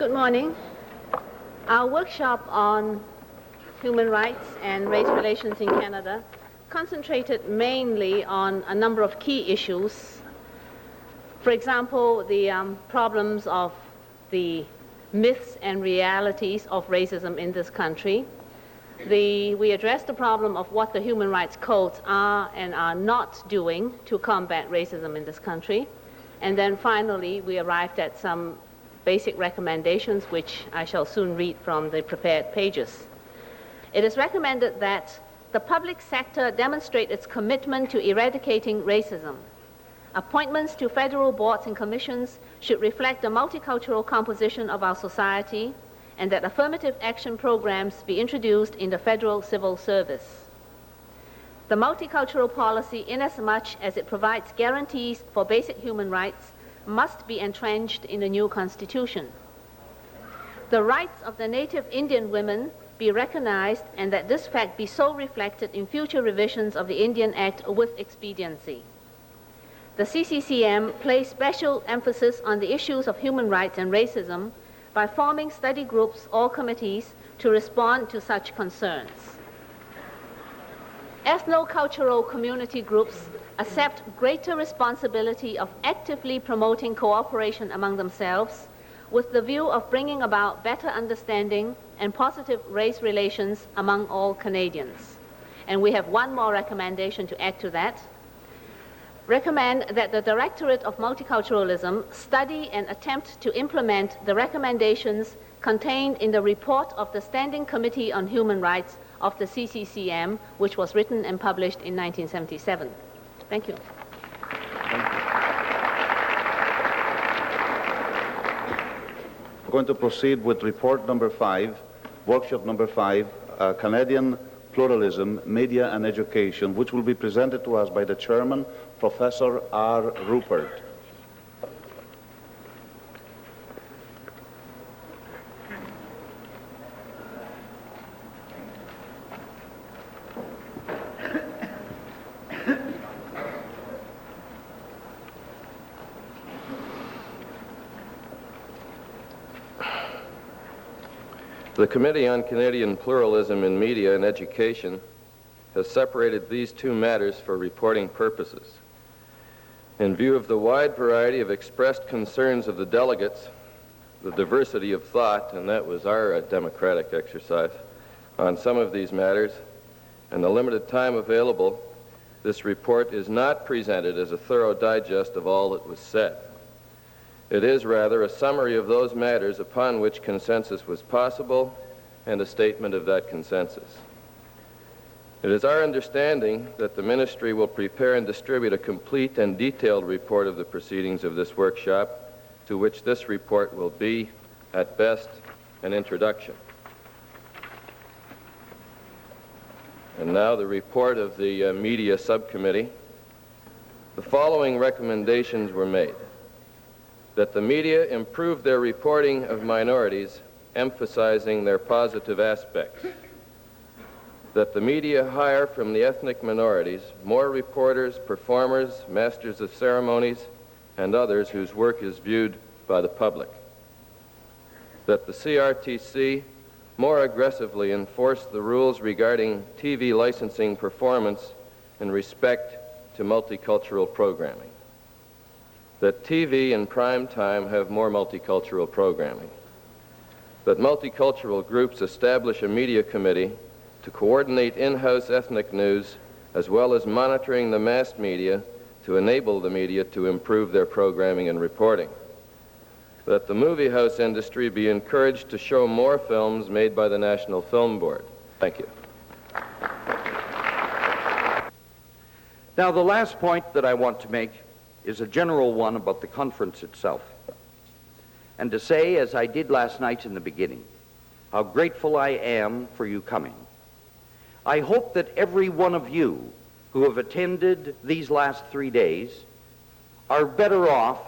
Good morning. Our workshop on human rights and race relations in Canada concentrated mainly on a number of key issues. For example, the problems of the myths and realities of racism in this country. We addressed the problem of what the human rights codes are and are not doing to combat racism in this country. And then finally, we arrived at some basic recommendations, which I shall soon read from the prepared pages. It is recommended that the public sector demonstrate its commitment to eradicating racism. Appointments to federal boards and commissions should reflect the multicultural composition of our society, and that affirmative action programs be introduced in the federal civil service. The multicultural policy, inasmuch as it provides guarantees for basic human rights, must be entrenched in the new Constitution. The rights of the Native Indian women be recognized, and that this fact be so reflected in future revisions of the Indian Act with expediency. The CCCM places special emphasis on the issues of human rights and racism by forming study groups or committees to respond to such concerns. Ethno-cultural community groups accept greater responsibility of actively promoting cooperation among themselves with the view of bringing about better understanding and positive race relations among all Canadians. And we have one more recommendation to add to that. Recommend that the Directorate of Multiculturalism study and attempt to implement the recommendations contained in the report of the Standing Committee on Human Rights of the CCCM, which was written and published in 1977. Thank you. We're going to proceed with report number 5, workshop number 5, Canadian Pluralism, Media and Education, which will be presented to us by the chairman, Professor R. Rupert. The Committee on Canadian Pluralism in Media and Education has separated these two matters for reporting purposes. In view of the wide variety of expressed concerns of the delegates, the diversity of thought, and that was our democratic exercise, on some of these matters, and the limited time available, this report is not presented as a thorough digest of all that was said. It is rather a summary of those matters upon which consensus was possible and a statement of that consensus. It is our understanding that the Ministry will prepare and distribute a complete and detailed report of the proceedings of this workshop, to which this report will be, at best, an introduction. And now the report of the Media Subcommittee. The following recommendations were made: that the media improve their reporting of minorities, emphasizing their positive aspects; that the media hire from the ethnic minorities more reporters, performers, masters of ceremonies, and others whose work is viewed by the public; that the CRTC more aggressively enforce the rules regarding TV licensing performance in respect to multicultural programming; that TV in prime time have more multicultural programming; that multicultural groups establish a media committee to coordinate in-house ethnic news, as well as monitoring the mass media to enable the media to improve their programming and reporting; that the movie house industry be encouraged to show more films made by the National Film Board. Thank you. Now, the last point that I want to make is a general one about the conference itself, and to say, as I did last night in the beginning, how grateful I am for you coming. I hope that every one of you who have attended these last 3 days are better off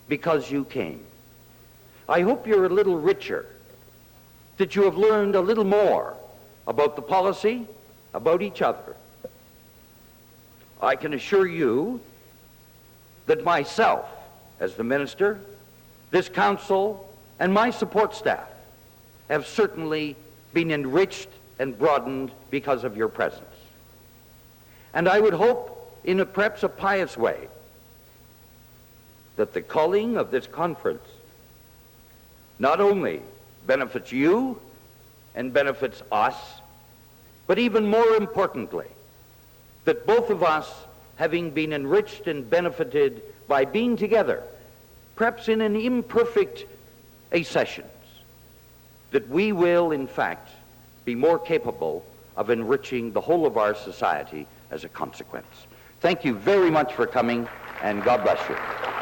because you came. I hope you're a little richer, that you have learned a little more about the policy, about each other. I can assure you that myself, as the minister, this council, and my support staff have certainly been enriched and broadened because of your presence. And I would hope, in perhaps a pious way, that the calling of this conference not only benefits you and benefits us, but even more importantly, that both of us, having been enriched and benefited by being together, perhaps in an imperfect accessions, that we will, in fact, be more capable of enriching the whole of our society as a consequence. Thank you very much for coming, and God bless you.